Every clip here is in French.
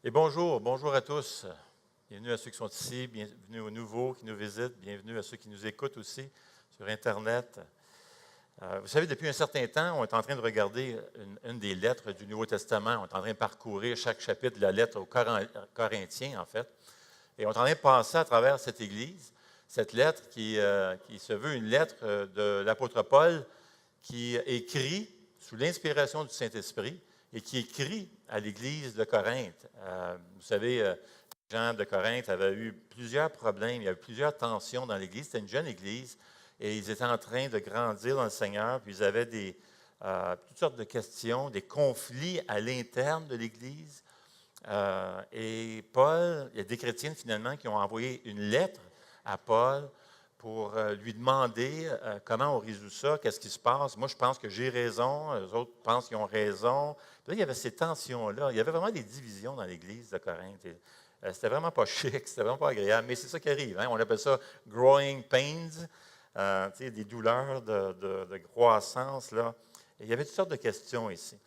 Et bonjour à tous. Bienvenue à ceux qui sont ici, bienvenue aux nouveaux qui nous visitent, bienvenue à ceux qui nous écoutent aussi sur Internet. Vous savez, depuis un certain temps, on est en train de regarder une des lettres du Nouveau Testament. On est en train de parcourir chaque chapitre de la lettre aux Corinthiens, en fait. Et on est en train de passer à travers cette Église, cette lettre qui se veut une lettre de l'apôtre Paul qui écrit sous l'inspiration du Saint-Esprit et qui écrit à l'Église de Corinthe. Vous savez, les gens de Corinthe avaient eu plusieurs problèmes, il y avait plusieurs tensions dans l'Église. C'était une jeune Église et ils étaient en train de grandir dans le Seigneur, puis ils avaient toutes sortes de questions, des conflits à l'interne de l'Église. Et Paul, il y a des chrétiens finalement qui ont envoyé une lettre à Paul pour lui demander comment on résout ça, qu'est-ce qui se passe. Moi, je pense que j'ai raison, les autres pensent qu'ils ont raison. Puis là, il y avait ces tensions-là. Il y avait vraiment des divisions dans l'Église de Corinthe. C'était vraiment pas chic, c'était vraiment pas agréable, mais c'est ça qui arrive. Hein? On appelle ça « growing pains », des douleurs de croissance. Là. Et il y avait toutes sortes de questions ici.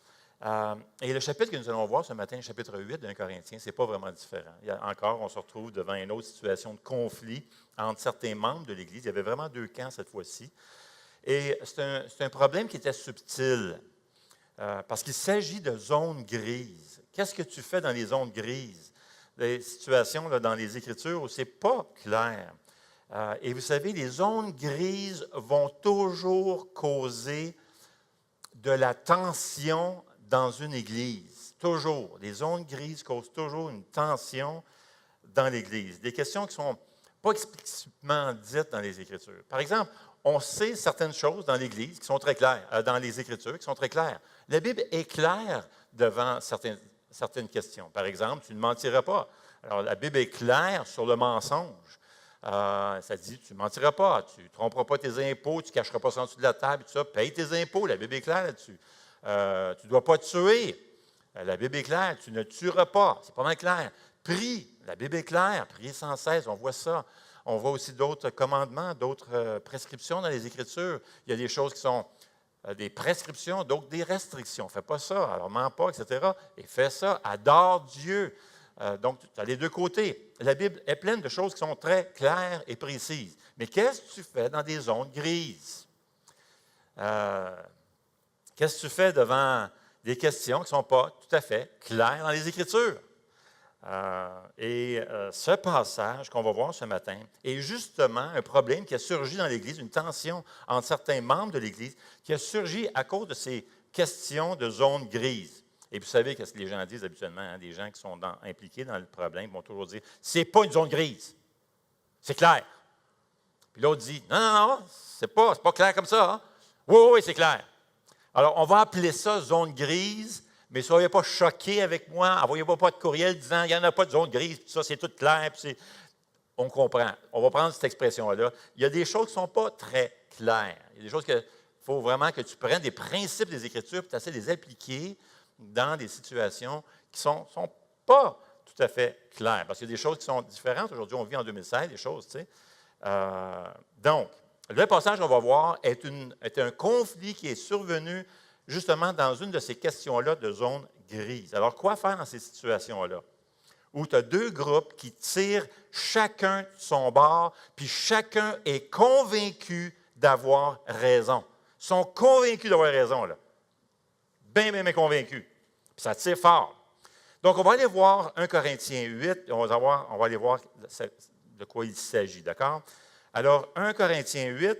Et le chapitre que nous allons voir ce matin, le chapitre 8 d'un Corinthien, ce n'est pas vraiment différent. Encore, on se retrouve devant une autre situation de conflit entre certains membres de l'Église. Il y avait vraiment deux camps cette fois-ci. Et c'est un problème qui était subtil, parce qu'il s'agit de zones grises. Qu'est-ce que tu fais dans les zones grises? Des situations là, dans les Écritures où ce n'est pas clair. Et vous savez, les zones grises vont toujours causer de la tension dans une Église. Toujours. Les zones grises causent toujours une tension dans l'Église. Des questions qui ne sont pas explicitement dites dans les Écritures. Par exemple, on sait certaines choses dans l'Église qui sont très claires, dans les Écritures qui sont très claires. La Bible est claire devant certaines questions. Par exemple, tu ne mentiras pas. Alors, la Bible est claire sur le mensonge. Ça dit, tu ne mentiras pas, tu ne tromperas pas tes impôts, tu ne cacheras pas ça en dessous de la table, tout ça. Paye tes impôts, la Bible est claire là-dessus. Tu ne dois pas tuer. La Bible est claire, tu ne tueras pas. C'est pas mal clair. Prie, la Bible est claire, priez sans cesse, on voit ça. On voit aussi d'autres commandements, d'autres prescriptions dans les Écritures. Il y a des choses qui sont des prescriptions, d'autres des restrictions. Fais pas ça, alors mens pas, etc. Et fais ça, adore Dieu. Donc, tu as les deux côtés. La Bible est pleine de choses qui sont très claires et précises. Mais qu'est-ce que tu fais dans des zones grises? Qu'est-ce que tu fais devant des questions qui ne sont pas tout à fait claires dans les Écritures? Ce passage qu'on va voir ce matin est justement un problème qui a surgi dans l'Église, une tension entre certains membres de l'Église qui a surgi à cause de ces questions de zones grises. Et vous savez qu'est-ce que les gens disent habituellement, hein? Des gens qui sont impliqués dans le problème vont toujours dire « c'est pas une zone grise, c'est clair ». Puis l'autre dit « non, c'est pas clair comme ça. Hein? Oui, c'est clair ». Alors, on va appeler ça zone grise, mais ne soyez pas choqués avec moi, envoyez-moi pas de courriel disant « il n'y en a pas de zone grise, puis ça, c'est tout clair ». On comprend. On va prendre cette expression-là. Il y a des choses qui ne sont pas très claires. Il y a des choses qu'il faut vraiment que tu prennes des principes des Écritures et tu essaies de les appliquer dans des situations qui ne sont pas tout à fait claires. Parce qu'il y a des choses qui sont différentes. Aujourd'hui, on vit en 2016, des choses, tu sais. Donc, le passage qu'on va voir est un conflit qui est survenu justement dans une de ces questions-là de zone grise. Alors, quoi faire dans ces situations-là? Où tu as deux groupes qui tirent chacun de son bord, puis chacun est convaincu d'avoir raison. Ils sont convaincus d'avoir raison, là. Bien convaincus. Puis ça tire fort. Donc, on va aller voir 1 Corinthiens 8, on va aller voir de quoi il s'agit, d'accord? Alors, 1 Corinthiens 8,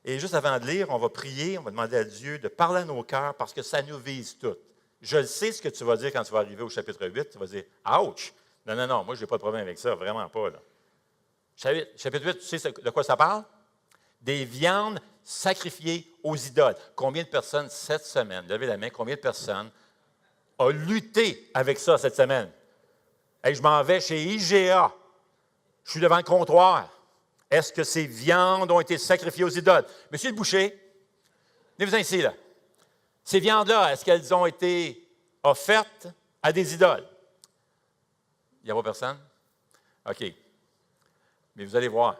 et juste avant de lire, on va prier, on va demander à Dieu de parler à nos cœurs parce que ça nous vise toutes. Je le sais ce que tu vas dire quand tu vas arriver au chapitre 8, tu vas dire « Ouch! » Non, moi, je n'ai pas de problème avec ça, vraiment pas. Là. Chapitre 8, tu sais de quoi ça parle? Des viandes sacrifiées aux idoles. Combien de personnes cette semaine, levez la main, combien de personnes ont lutté avec ça cette semaine? Hey, je m'en vais chez IGA. Je suis devant le comptoir. Est-ce que ces viandes ont été sacrifiées aux idoles? Monsieur le boucher, venez-vous ici, là. Ces viandes-là, est-ce qu'elles ont été offertes à des idoles? Il n'y a pas personne? OK. Mais vous allez voir.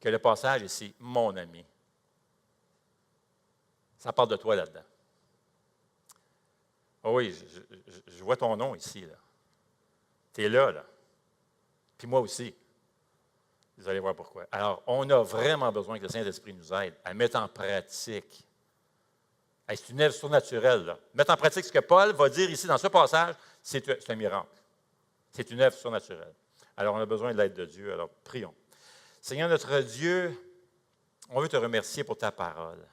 que le passage ici, mon ami, ça parle de toi là-dedans. Oh oui, je vois ton nom ici, là. Tu es là, là. Puis moi aussi. Vous allez voir pourquoi. Alors, on a vraiment besoin que le Saint-Esprit nous aide à mettre en pratique. Hey, c'est une œuvre surnaturelle, là. Mettre en pratique ce que Paul va dire ici dans ce passage, c'est un miracle. C'est une œuvre surnaturelle. Alors, on a besoin de l'aide de Dieu. Alors, prions. Seigneur notre Dieu, on veut te remercier pour ta parole.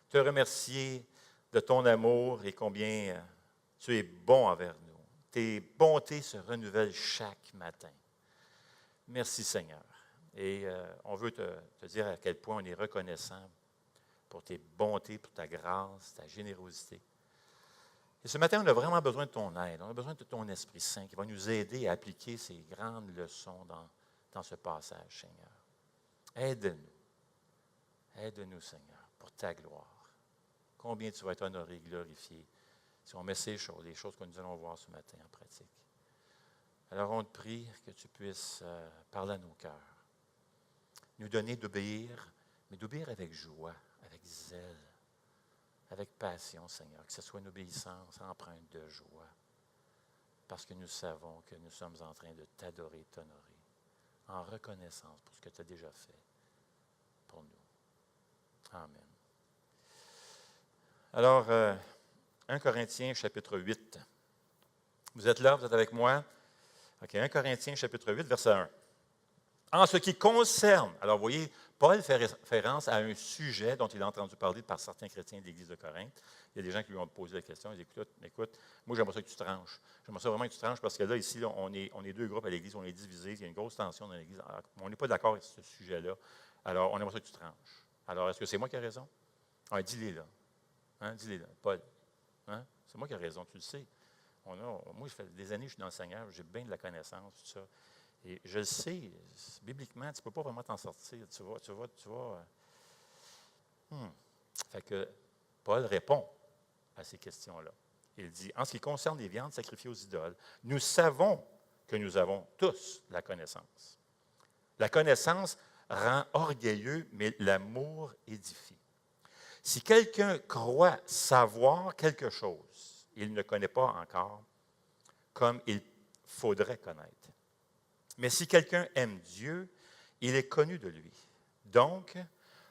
Te remercier de ton amour et combien tu es bon envers nous. Tes bontés se renouvellent chaque matin. Merci Seigneur. Et on veut te dire à quel point on est reconnaissant pour tes bontés, pour ta grâce, ta générosité. Et ce matin, on a vraiment besoin de ton aide. On a besoin de ton Esprit Saint qui va nous aider à appliquer ces grandes leçons dans ce passage, Seigneur. Aide-nous. Aide-nous, Seigneur, pour ta gloire. Combien tu vas être honoré, glorifié, si on met ces choses, les choses que nous allons voir ce matin en pratique. Alors, on te prie que tu puisses parler à nos cœurs, nous donner d'obéir, mais d'obéir avec joie, avec zèle, avec passion, Seigneur, que ce soit une obéissance empreinte de joie, parce que nous savons que nous sommes en train de t'adorer et t'honorer, en reconnaissance pour ce que tu as déjà fait pour nous. Amen. Alors, 1 Corinthiens, chapitre 8. Vous êtes là, vous êtes avec moi? OK, 1 Corinthiens, chapitre 8, verset 1. En ce qui concerne, alors vous voyez, Paul fait référence à un sujet dont il a entendu parler par certains chrétiens de l'Église de Corinthe. Il y a des gens qui lui ont posé la question, ils disent, écoute, moi j'aimerais ça que tu tranches. J'aimerais ça vraiment que tu tranches parce que là, ici, là, on est deux groupes à l'Église, on est divisés, il y a une grosse tension dans l'Église. Alors, on n'est pas d'accord avec ce sujet-là. Alors, on aimerait ça que tu tranches. Alors, est-ce que c'est moi qui ai raison? Ah, dis-les là. Hein, dis-les là, Paul. Hein? C'est moi qui ai raison, tu le sais. Moi, ça fait des années que je suis dans le Seigneur, j'ai bien de la connaissance, tout ça. Et je le sais, bibliquement, tu ne peux pas vraiment t'en sortir. Tu vas. Fait que Paul répond à ces questions-là. Il dit, en ce qui concerne les viandes sacrifiées aux idoles, nous savons que nous avons tous la connaissance. La connaissance rend orgueilleux, mais l'amour édifie. Si quelqu'un croit savoir quelque chose, il ne connaît pas encore comme il faudrait connaître. Mais si quelqu'un aime Dieu, il est connu de lui. Donc,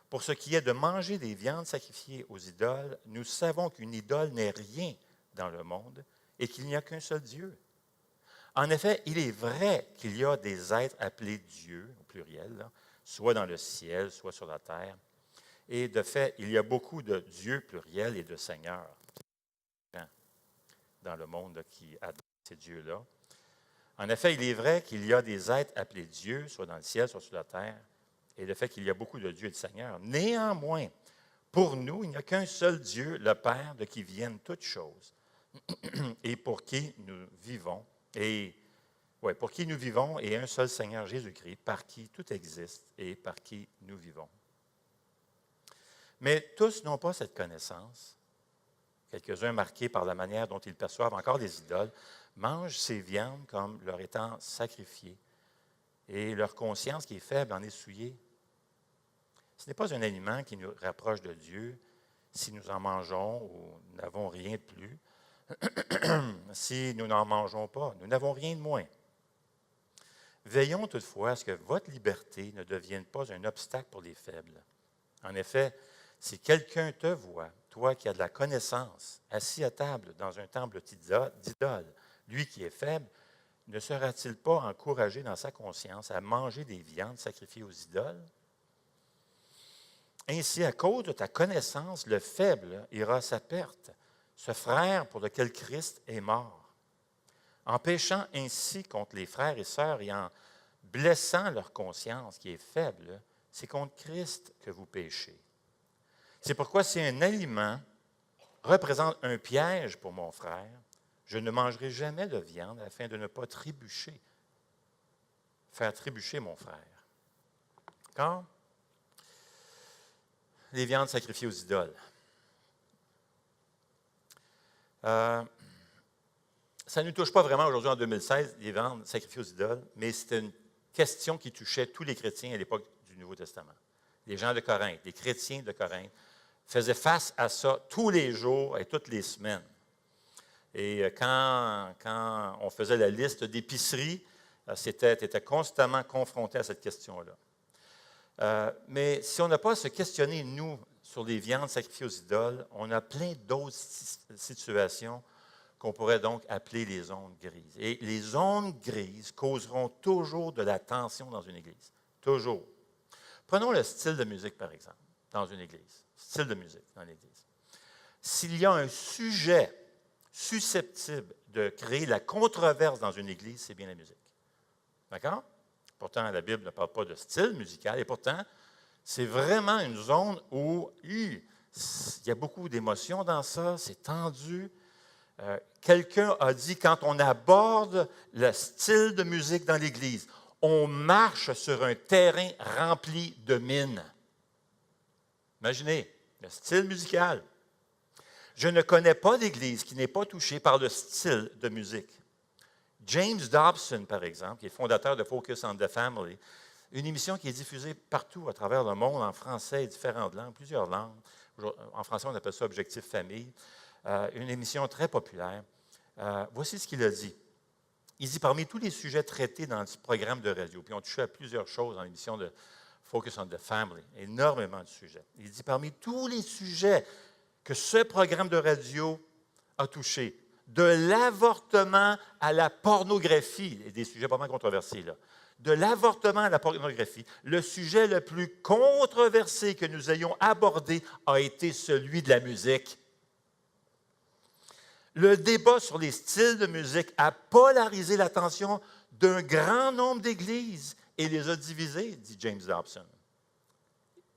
pour ce qui est de manger des viandes sacrifiées aux idoles, nous savons qu'une idole n'est rien dans le monde et qu'il n'y a qu'un seul Dieu. En effet, il est vrai qu'il y a des êtres appelés Dieu, au pluriel, là, soit dans le ciel, soit sur la terre. Et de fait, il y a beaucoup de dieux pluriels et de seigneurs dans le monde là, qui adorent ces dieux-là. En effet, il est vrai qu'il y a des êtres appelés dieux, soit dans le ciel, soit sur la terre, et le fait qu'il y a beaucoup de dieux et de seigneurs. Néanmoins, pour nous, il n'y a qu'un seul Dieu, le Père, de qui viennent toutes choses, et pour qui nous vivons, et un seul Seigneur Jésus-Christ, par qui tout existe et par qui nous vivons. Mais tous n'ont pas cette connaissance. Quelques-uns, marqués par la manière dont ils perçoivent encore les idoles, mangent ces viandes comme leur étant sacrifiées, et leur conscience qui est faible en est souillée. Ce n'est pas un aliment qui nous rapproche de Dieu si nous en mangeons ou n'avons rien de plus. Si nous n'en mangeons pas, nous n'avons rien de moins. Veillons toutefois à ce que votre liberté ne devienne pas un obstacle pour les faibles. En effet, si quelqu'un te voit, toi qui as de la connaissance, assis à table dans un temple d'idole, lui qui est faible, ne sera-t-il pas encouragé dans sa conscience à manger des viandes sacrifiées aux idoles? Ainsi, à cause de ta connaissance, le faible ira à sa perte, ce frère pour lequel Christ est mort. En péchant ainsi contre les frères et sœurs et en blessant leur conscience qui est faible, c'est contre Christ que vous péchez. C'est pourquoi si un aliment représente un piège pour mon frère, je ne mangerai jamais de viande afin de ne pas faire trébucher mon frère. D'accord? Les viandes sacrifiées aux idoles. Ça ne nous touche pas vraiment aujourd'hui en 2016, les viandes sacrifiées aux idoles, mais c'était une question qui touchait tous les chrétiens à l'époque du Nouveau Testament. Les gens de Corinthe, les chrétiens de Corinthe, faisaient face à ça tous les jours et toutes les semaines. Et quand on faisait la liste d'épiceries, tu étais constamment confronté à cette question-là. Mais si on n'a pas à se questionner, nous, sur les viandes sacrifiées aux idoles, on a plein d'autres situations qu'on pourrait donc appeler les zones grises. Et les zones grises causeront toujours de la tension dans une église. Toujours. Prenons le style de musique, par exemple, dans une église. Style de musique dans l'église. S'il y a un sujet susceptible de créer la controverse dans une église, c'est bien la musique. D'accord? Pourtant, la Bible ne parle pas de style musical, et pourtant, c'est vraiment une zone où il y a beaucoup d'émotions dans ça, c'est tendu. Quelqu'un a dit, quand on aborde le style de musique dans l'Église, on marche sur un terrain rempli de mines. Imaginez, le style musical. Je ne connais pas d'Église qui n'est pas touchée par le style de musique. James Dobson, par exemple, qui est fondateur de Focus on the Family, une émission qui est diffusée partout à travers le monde, en français et différentes langues, plusieurs langues. En français, on appelle ça Objectif Famille. Une émission très populaire. Voici ce qu'il a dit. Il dit, parmi tous les sujets traités dans ce programme de radio, puis on touchait à plusieurs choses dans l'émission de Focus on the Family, énormément de sujets. Il dit, parmi tous les sujets que ce programme de radio a touchés, de l'avortement à la pornographie, et des sujets pas mal controversés, là, de l'avortement à la pornographie, le sujet le plus controversé que nous ayons abordé a été celui de la musique. Le débat sur les styles de musique a polarisé l'attention d'un grand nombre d'églises et les a divisées, dit James Dobson.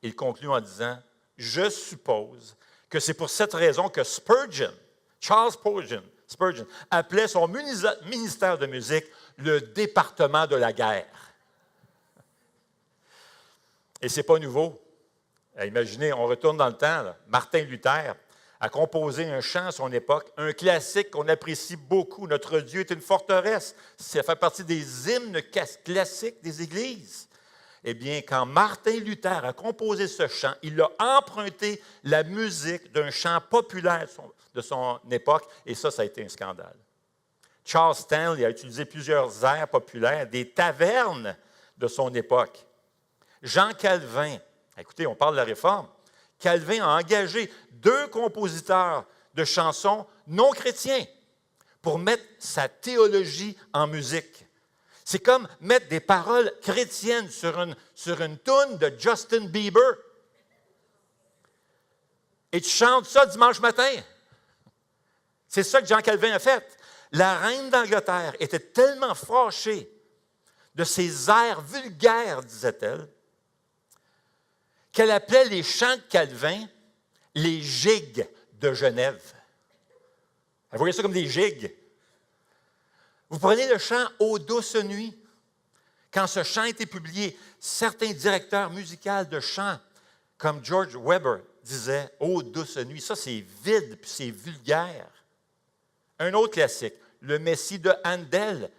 Il conclut en disant, « Je suppose que c'est pour cette raison que Charles Spurgeon, appelait son ministère de musique le département de la guerre. » Et ce n'est pas nouveau. Imaginez, on retourne dans le temps, là. Martin Luther a composé un chant à son époque, un classique qu'on apprécie beaucoup. Notre Dieu est une forteresse. Ça fait partie des hymnes classiques des églises. Eh bien, quand Martin Luther a composé ce chant, il a emprunté la musique d'un chant populaire de son époque, et ça a été un scandale. Charles Stanley a utilisé plusieurs airs populaires des tavernes de son époque. Jean Calvin, écoutez, on parle de la Réforme, Calvin a engagé 2 compositeurs de chansons non chrétiens pour mettre sa théologie en musique. C'est comme mettre des paroles chrétiennes sur une toune de Justin Bieber. Et tu chantes ça dimanche matin. C'est ça que Jean Calvin a fait. La reine d'Angleterre était tellement fâchée de ces airs vulgaires, disait-elle, qu'elle appelait les chants de Calvin les gigues de Genève. Elle voyait ça comme des gigues. Vous prenez le chant « Ô douce nuit ». Quand ce chant a été publié, certains directeurs musicaux de chant, comme George Weber, disaient « Ô douce nuit ». Ça, c'est vide puis c'est vulgaire. Un autre classique, le Messie de Handel.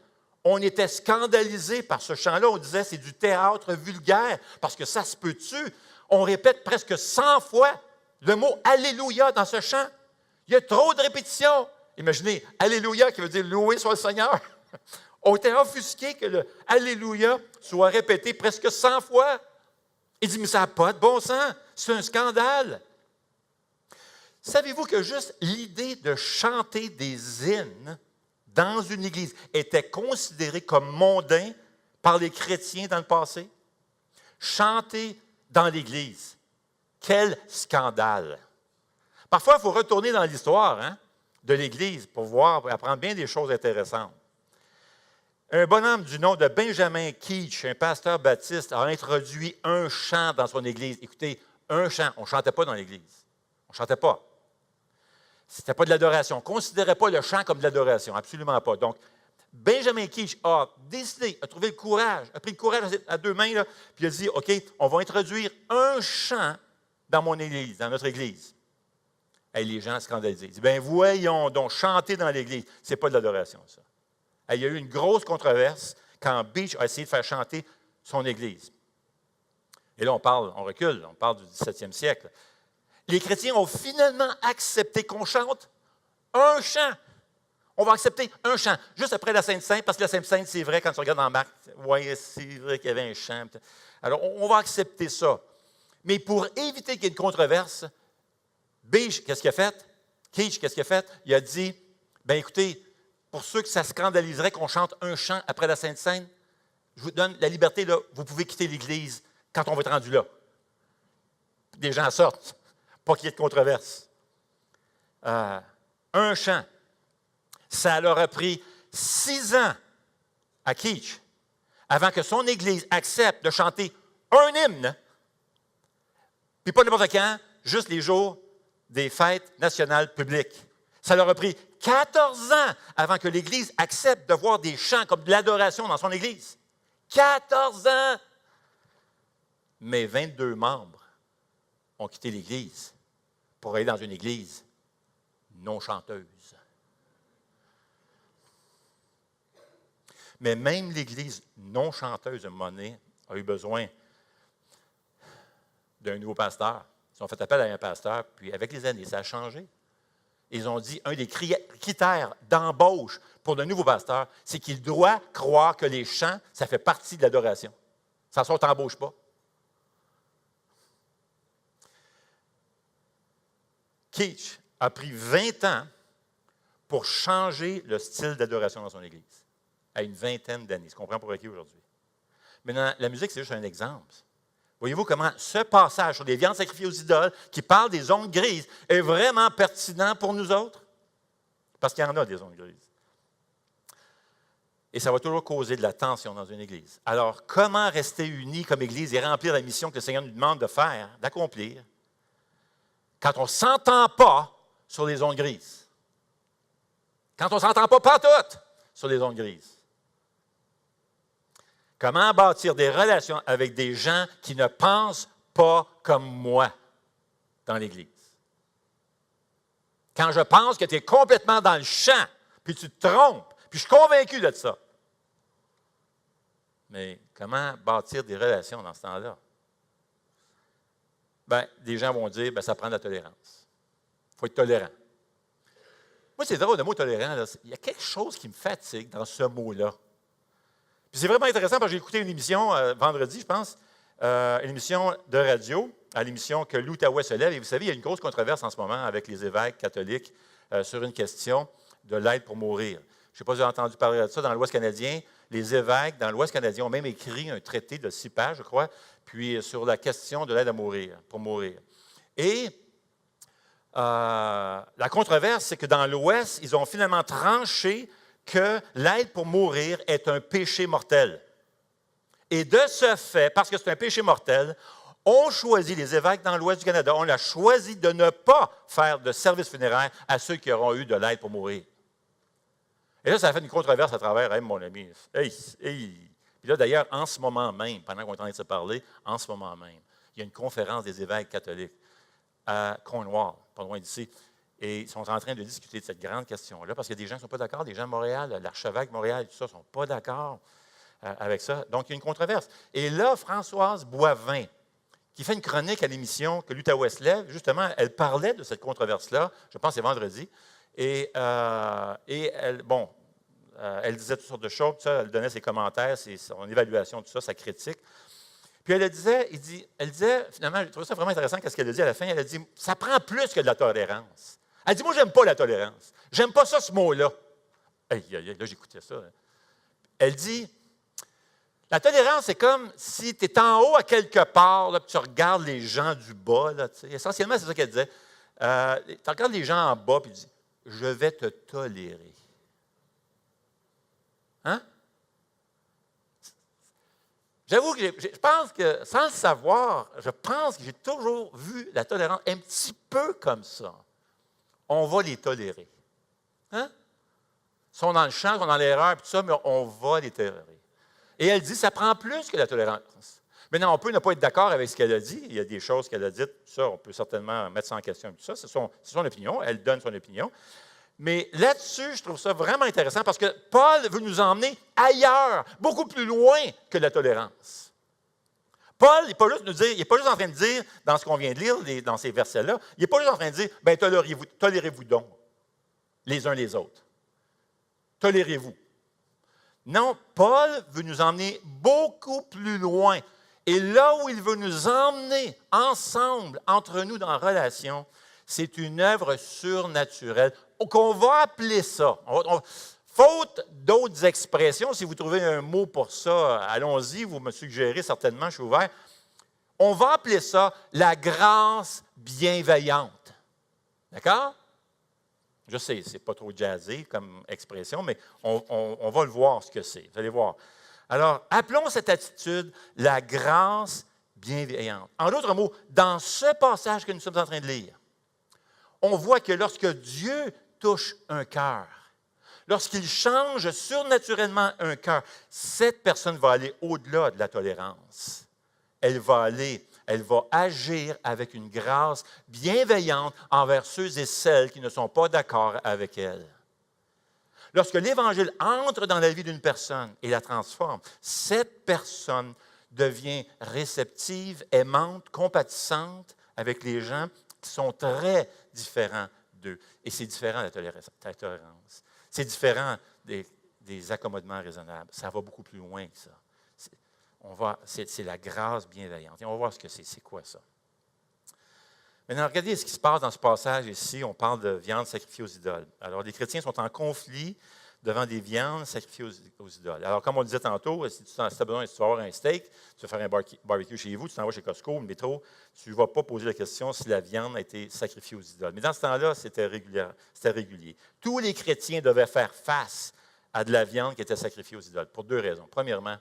On était scandalisés par ce chant-là. On disait c'est du théâtre vulgaire parce que ça se peut-tu? On répète presque 100 fois le mot « Alléluia » dans ce chant. Il y a trop de répétitions. Imaginez, « Alléluia » qui veut dire « Loué soit le Seigneur ». On était offusqués que le « Alléluia » soit répété presque 100 fois. Il dit « Mais ça n'a pas de bon sens. C'est un scandale. » Savez-vous que juste l'idée de chanter des hymnes dans une église était considérée comme mondain par les chrétiens dans le passé? Chanter dans l'Église. Quel scandale! Parfois, il faut retourner dans l'histoire de l'Église pour voir, pour apprendre bien des choses intéressantes. Un bonhomme du nom de Benjamin Keach, un pasteur baptiste, a introduit un chant dans son Église. Écoutez, un chant. On ne chantait pas dans l'Église. On ne chantait pas. Ce n'était pas de l'adoration. On ne considérait pas le chant comme de l'adoration. Absolument pas. Donc, Benjamin Keach a décidé, a trouvé le courage, a pris le courage à 2 mains, là, puis il a dit, OK, on va introduire un chant dans mon Église, dans notre Église. Et les gens scandalisés. Ils disent, bien voyons donc, chanter dans l'Église, ce n'est pas de l'adoration, ça. Et il y a eu une grosse controverse quand Beach a essayé de faire chanter son Église. Et là, on recule, on parle du 17e siècle. Les chrétiens ont finalement accepté qu'on chante un chant. On va accepter un chant, juste après la Sainte Sainte, parce que la Sainte Sainte, c'est vrai, quand tu regardes dans Marc, oui, c'est vrai qu'il y avait un chant. Alors, on va accepter ça. Mais pour éviter qu'il y ait une controverse, Beach, qu'est-ce qu'il a fait? Keach, qu'est-ce qu'il a fait? Il a dit, bien écoutez, pour ceux que ça scandaliserait qu'on chante un chant après la Sainte Sainte, je vous donne la liberté, là, vous pouvez quitter l'Église quand on va être rendu là. Des gens sortent, pas qu'il y ait de controverse. Un chant. Ça leur a pris 6 ans à Keach avant que son Église accepte de chanter un hymne, puis pas n'importe quand, juste les jours des fêtes nationales publiques. Ça leur a pris 14 ans avant que l'Église accepte de voir des chants comme de l'adoration dans son Église. 14 ans! Mais 22 membres ont quitté l'Église pour aller dans une Église non chanteuse. Mais même l'Église non chanteuse, à un moment donné, a eu besoin d'un nouveau pasteur. Ils ont fait appel à un pasteur, puis avec les années, ça a changé. Ils ont dit, un des critères d'embauche pour le nouveau pasteur, c'est qu'il doit croire que les chants, ça fait partie de l'adoration. Sans ça, on ne t'embauche pas. Keach a pris 20 ans pour changer le style d'adoration dans son Église, à une vingtaine d'années. Tu comprends pour qui aujourd'hui? Maintenant, la musique, c'est juste un exemple. Voyez-vous comment ce passage sur les viandes sacrifiées aux idoles, qui parle des ondes grises, est vraiment pertinent pour nous autres? Parce qu'il y en a des ondes grises. Et ça va toujours causer de la tension dans une Église. Alors, comment rester unis comme Église et remplir la mission que le Seigneur nous demande de faire, d'accomplir, quand on ne s'entend pas sur les ondes grises? Quand on ne s'entend pas pantoute sur les ondes grises? Comment bâtir des relations avec des gens qui ne pensent pas comme moi dans l'Église? Quand je pense que tu es complètement dans le champ, puis tu te trompes, puis je suis convaincu de ça. Mais comment bâtir des relations dans ce temps-là? Bien, des gens vont dire, bien, ça prend de la tolérance. Il faut être tolérant. Moi, c'est drôle, le mot tolérant, là, il y a quelque chose qui me fatigue dans ce mot-là. Puis c'est vraiment intéressant parce que j'ai écouté une émission vendredi, je pense, une émission de radio, à l'émission que l'Outaouais se lève. Et vous savez, il y a une grosse controverse en ce moment avec les évêques catholiques sur une question de l'aide pour mourir. Je ne sais pas si vous avez entendu parler de ça dans l'Ouest canadien. Les évêques dans l'Ouest canadien ont même écrit un traité de 6 pages, je crois, puis sur la question de l'aide à mourir, pour mourir. Et la controverse, c'est que dans l'Ouest, ils ont finalement tranché que l'aide pour mourir est un péché mortel. Et de ce fait, parce que c'est un péché mortel, on choisit, les évêques dans l'Ouest du Canada, on a choisi de ne pas faire de service funéraire à ceux qui auront eu de l'aide pour mourir. Et là, ça a fait une controverse à travers, hey, mon ami. Hey. Puis là, d'ailleurs, en ce moment même, pendant qu'on est en train de se parler, en ce moment même, il y a une conférence des évêques catholiques à Cornwall, pas loin d'ici. Et ils sont en train de discuter de cette grande question-là, parce qu'il y a des gens qui ne sont pas d'accord, des gens de Montréal, l'archevêque de Montréal, tout ça, ne sont pas d'accord avec ça. Donc, il y a une controverse. Et là, Françoise Boivin, qui fait une chronique à l'émission que l'Outaouais se lève, justement, elle parlait de cette controverse-là, je pense que c'est vendredi, et elle, bon, elle disait toutes sortes de choses, tout ça, elle donnait ses commentaires, son évaluation, tout ça, sa critique. Puis elle disait, finalement, j'ai trouvé ça vraiment intéressant, qu'est-ce qu'elle a dit à la fin, elle a dit, ça prend plus que de la tolérance. Elle dit, moi, j'aime pas la tolérance. J'aime pas ça, ce mot-là. Là, j'écoutais ça. Elle dit, la tolérance, c'est comme si tu es en haut à quelque part, là, puis tu regardes les gens du bas. Là, essentiellement, c'est ça qu'elle disait. Tu regardes les gens en bas, puis tu dis, je vais te tolérer. Hein? J'avoue que je pense que, sans le savoir, je pense que j'ai toujours vu la tolérance un petit peu comme ça. On va les tolérer. Hein? Ils sont dans le champ, ils sont dans l'erreur, tout ça, mais on va les tolérer. Et elle dit, ça prend plus que la tolérance. Maintenant, on peut ne pas être d'accord avec ce qu'elle a dit. Il y a des choses qu'elle a dites, ça, on peut certainement mettre ça en question. Tout ça, c'est son opinion. Elle donne son opinion. Mais là-dessus, je trouve ça vraiment intéressant parce que Paul veut nous emmener ailleurs, beaucoup plus loin que la tolérance. Paul, il n'est pas juste en train de dire, dans ce qu'on vient de lire, dans ces versets-là, il n'est pas juste en train de dire, bien, tolérez-vous donc, les uns les autres. Tolérez-vous. Non, Paul veut nous emmener beaucoup plus loin. Et là où il veut nous emmener ensemble, entre nous, dans la relation, c'est une œuvre surnaturelle, qu'on va appeler ça. Faute d'autres expressions, si vous trouvez un mot pour ça, allons-y, vous me suggérez certainement, je suis ouvert. On va appeler ça la grâce bienveillante. D'accord? Je sais, ce n'est pas trop jazzé comme expression, mais on va le voir ce que c'est. Vous allez voir. Alors, appelons cette attitude la grâce bienveillante. En d'autres mots, dans ce passage que nous sommes en train de lire, on voit que lorsque Dieu touche un cœur, lorsqu'il change surnaturellement un cœur, cette personne va aller au-delà de la tolérance. Elle va agir avec une grâce bienveillante envers ceux et celles qui ne sont pas d'accord avec elle. Lorsque l'Évangile entre dans la vie d'une personne et la transforme, cette personne devient réceptive, aimante, compatissante avec les gens qui sont très différents d'eux. Et c'est différent de la tolérance. C'est différent des accommodements raisonnables. Ça va beaucoup plus loin que ça. C'est la grâce bienveillante. Et on va voir ce que c'est. C'est quoi ça? Maintenant, regardez ce qui se passe dans ce passage ici. On parle de viande sacrifiée aux idoles. Alors, les chrétiens sont en conflit devant des viandes sacrifiées aux idoles. Alors, comme on le disait tantôt, si tu as besoin, si tu vas avoir un steak, tu vas faire un barbecue chez vous, tu t'en vas chez Costco, le métro, tu ne vas pas poser la question si la viande a été sacrifiée aux idoles. Mais dans ce temps-là, c'était régulier. Tous les chrétiens devaient faire face à de la viande qui était sacrifiée aux idoles, pour deux raisons. Premièrement,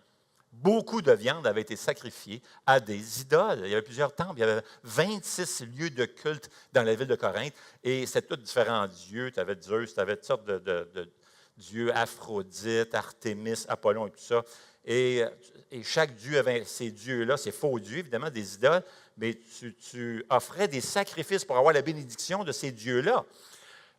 beaucoup de viande avait été sacrifiée à des idoles. Il y avait plusieurs temples. Il y avait 26 lieux de culte dans la ville de Corinthe. Et c'était tous différents dieux. Tu avais Zeus, tu avais toutes sortes de dieux, Aphrodite, Artémis, Apollon et tout ça. Et chaque dieu avait ces dieux-là, ces faux dieux, évidemment, des idoles. Mais tu offrais des sacrifices pour avoir la bénédiction de ces dieux-là.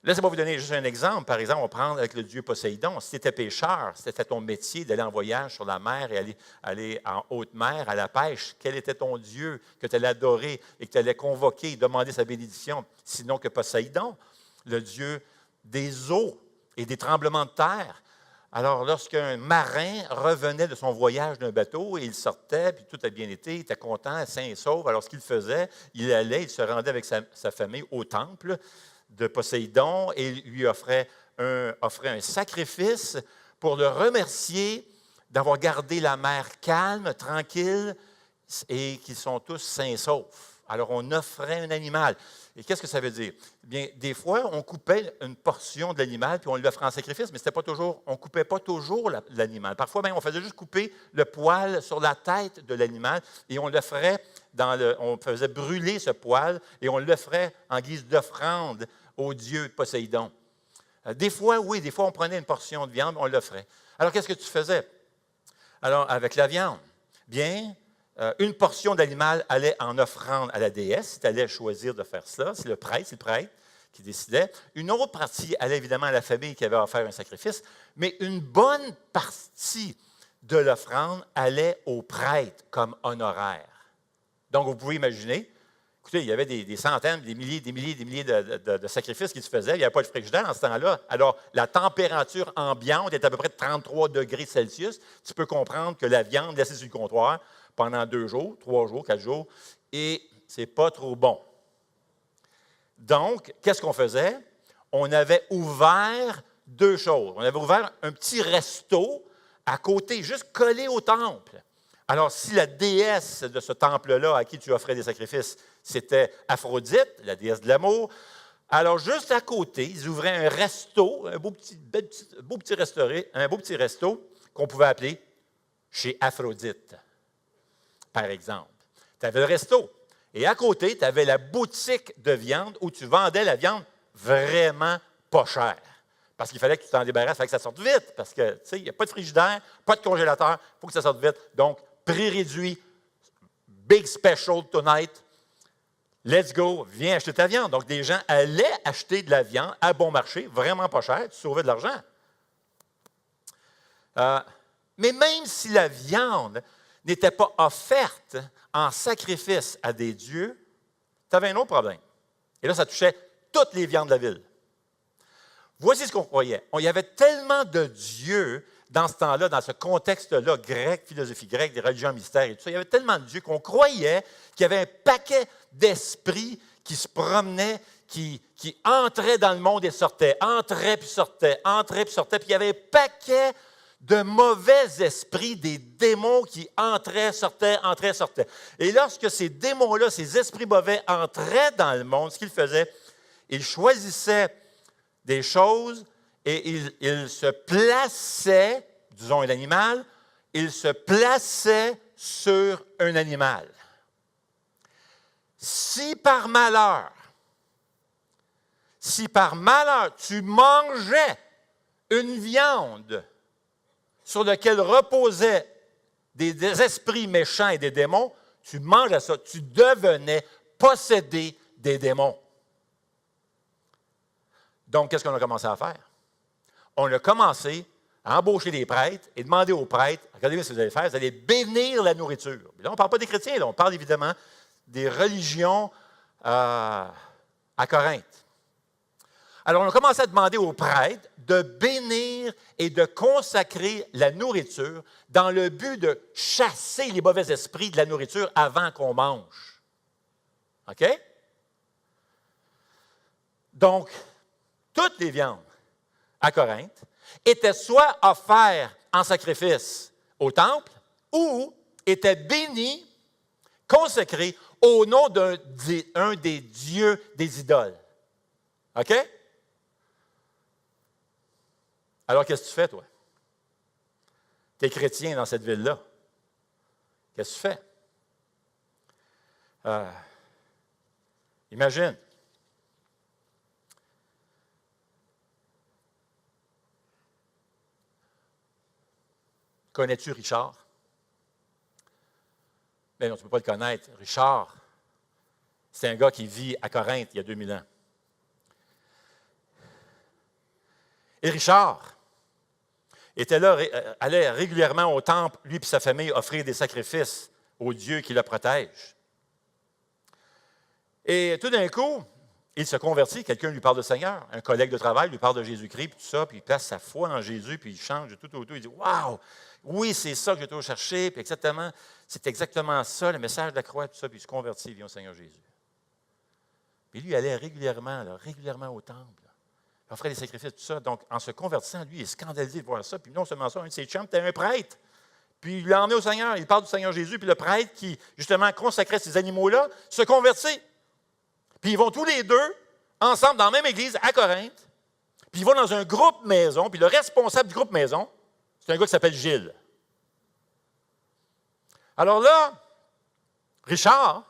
Laissez-moi vous donner juste un exemple. Par exemple, on va prendre avec le dieu Poséidon. Si tu étais pêcheur, si c'était ton métier d'aller en voyage sur la mer et aller en haute mer à la pêche, quel était ton dieu que tu allais adorer et que tu allais convoquer et demander sa bénédiction? Sinon que Poséidon, le dieu des eaux et des tremblements de terre. Alors, lorsqu'un marin revenait de son voyage d'un bateau et il sortait, puis tout a bien été, il était content, sain et sauf, alors ce qu'il faisait, il se rendait avec sa famille au temple de Poséidon et lui offrait un sacrifice pour le remercier d'avoir gardé la mer calme, tranquille et qu'ils sont tous sains et saufs. Alors, on offrait un animal. Et qu'est-ce que ça veut dire? Bien, des fois, on coupait une portion de l'animal puis on l'offrait en sacrifice, mais on ne coupait pas toujours l'animal. Parfois, même, on faisait juste couper le poil sur la tête de l'animal et on l'offrait on faisait brûler ce poil et on l'offrait en guise d'offrande au dieu Poséidon. Des fois, oui, des fois, on prenait une portion de viande, on l'offrait. Alors, qu'est-ce que tu faisais? Alors, avec la viande, bien, une portion d'animal allait en offrande à la déesse, si tu allais choisir de faire cela, c'est le prêtre qui décidait. Une autre partie allait évidemment à la famille qui avait offert un sacrifice, mais une bonne partie de l'offrande allait au prêtre comme honoraire. Donc, vous pouvez imaginer, écoutez, il y avait des centaines, des milliers de sacrifices qui se faisaient. Il n'y avait pas de frigidaire en ce temps-là. Alors, la température ambiante est à peu près de 33 degrés Celsius. Tu peux comprendre que la viande laissée sur le comptoir pendant 2 jours, 3 jours, 4 jours, et ce n'est pas trop bon. Donc, qu'est-ce qu'on faisait? On avait ouvert 2 choses. On avait ouvert un petit resto à côté, juste collé au temple. Alors, si la déesse de ce temple-là à qui tu offrais des sacrifices, c'était Aphrodite, la déesse de l'amour, alors juste à côté, ils ouvraient un resto, un beau petit resto qu'on pouvait appeler chez Aphrodite, par exemple. Tu avais le resto. Et à côté, tu avais la boutique de viande où tu vendais la viande vraiment pas chère. Parce qu'il fallait que tu t'en débarrasses, il fallait que ça sorte vite. Parce que, tu sais, il n'y a pas de frigidaire, pas de congélateur, il faut que ça sorte vite. Donc, prix réduit, big special tonight, let's go, viens acheter ta viande. Donc, des gens allaient acheter de la viande à bon marché, vraiment pas cher, tu sauvais de l'argent. Mais même si la viande n'était pas offerte en sacrifice à des dieux, tu avais un autre problème. Et là, ça touchait toutes les viandes de la ville. Voici ce qu'on croyait. Il y avait tellement de dieux dans ce temps-là, dans ce contexte-là, grec, philosophie grecque, des religions mystères et tout ça. Il y avait tellement de dieux qu'on croyait qu'il y avait un paquet d'esprits qui se promenaient, qui entraient dans le monde et sortaient, entraient puis sortaient, entraient puis sortaient. Puis il y avait un paquet de mauvais esprits, des démons qui entraient, sortaient, entraient, sortaient. Et lorsque ces démons-là, ces esprits mauvais entraient dans le monde, ce qu'ils faisaient, ils choisissaient des choses et ils se plaçaient, disons un animal, ils se plaçaient sur un animal. Si par malheur, tu mangeais une viande sur laquelle reposaient des esprits méchants et des démons, tu mangeais ça, tu devenais possédé des démons. Donc, qu'est-ce qu'on a commencé à faire? On a commencé à embaucher des prêtres et demander aux prêtres, regardez ce que vous allez faire, vous allez bénir la nourriture. Là, on ne parle pas des chrétiens, là, on parle évidemment des religions à Corinthe. Alors, on a commencé à demander aux prêtres de bénir et de consacrer la nourriture dans le but de chasser les mauvais esprits de la nourriture avant qu'on mange. OK? Donc, toutes les viandes à Corinthe étaient soit offertes en sacrifice au temple ou étaient bénies, consacrées au nom d'un des dieux des idoles. OK? Alors, qu'est-ce que tu fais, toi? Tu es chrétien dans cette ville-là. Qu'est-ce que tu fais? Imagine. Connais-tu Richard? Bien non, tu ne peux pas le connaître. Richard, c'est un gars qui vit à Corinthe il y a 2000 ans. Et Richard était là, allait régulièrement au temple, lui et sa famille, offrir des sacrifices aux dieux qui le protègent. Et tout d'un coup, il se convertit, quelqu'un lui parle du Seigneur, un collègue de travail lui parle de Jésus-Christ, puis tout ça, puis il place sa foi en Jésus, puis il change de tout autour. Il dit « Wow! Oui, c'est ça que j'ai toujours cherché, puis exactement, c'est exactement ça, le message de la croix, tout ça, puis il se convertit, il vient au Seigneur Jésus. » Puis lui, il allait régulièrement au temple. Il offrait des sacrifices, tout ça. Donc, en se convertissant, lui, il est scandalisé de voir ça. Puis non seulement ça, un de ses chums était un prêtre. Puis il l'a emmené au Seigneur, il parle du Seigneur Jésus, puis le prêtre qui, justement, consacrait ces animaux-là, se convertit. Puis ils vont tous les deux, ensemble, dans la même église, à Corinthe. Puis ils vont dans un groupe maison, puis le responsable du groupe maison, c'est un gars qui s'appelle Gilles. Alors là, Richard,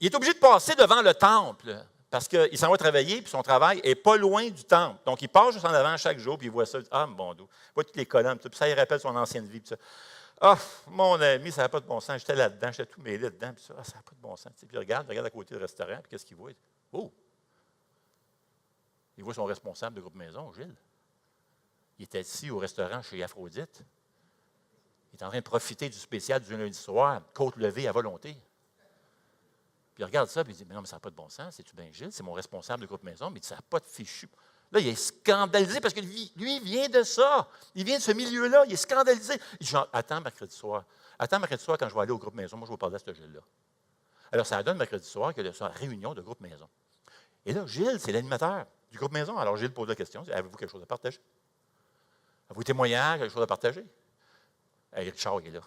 il est obligé de passer devant le temple, parce qu'il s'en va travailler, puis son travail n'est pas loin du temple. Donc, il passe juste en avant chaque jour, puis il voit ça, il dit « Ah, mon Dieu! » Il voit toutes les colonnes, puis ça, il rappelle son ancienne vie. Puis ça. « Ah, mon ami, ça n'a pas de bon sens. J'étais là-dedans, j'étais tout mêlé dedans. » Puis ça, « Ah, ça n'a pas de bon sens. » Puis il regarde à côté du restaurant, puis qu'est-ce qu'il voit? Oh! Il voit son responsable de groupe maison, Gilles. Il était assis au restaurant chez Aphrodite. Il est en train de profiter du spécial du lundi soir, côte levée à volonté. Puis il regarde ça, puis il dit « Mais non, mais ça n'a pas de bon sens. C'est-tu bien Gilles? C'est mon responsable de groupe maison, mais ça n'a pas de fichu. » Là, il est scandalisé parce que lui, il vient de ça. Il vient de ce milieu-là. Il est scandalisé. Il dit « Attends mercredi soir. Attends mercredi soir quand je vais aller au groupe maison. Moi, je vais parler à ce Gilles-là. » Alors, ça donne mercredi soir qu'il y a une réunion de groupe maison. Et là, Gilles, c'est l'animateur du groupe maison. Alors, Gilles pose la question. Avez-vous quelque chose à partager? Avez-vous témoignage, quelque chose à partager? Et Richard, il est là.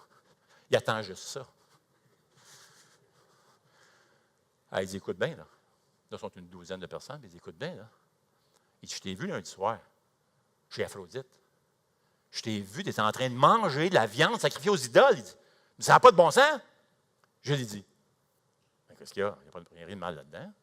Il attend juste ça. Il dit, écoute bien, là. Là, sont une douzaine de personnes, il dit, écoute bien, là. Il dit, je t'ai vu lundi soir, chez Aphrodite. Je t'ai vu, tu étais en train de manger de la viande sacrifiée aux idoles. Il dit, mais ça n'a pas de bon sens. Je lui dis, qu'est-ce qu'il y a? Il n'y a pas rien de mal là-dedans.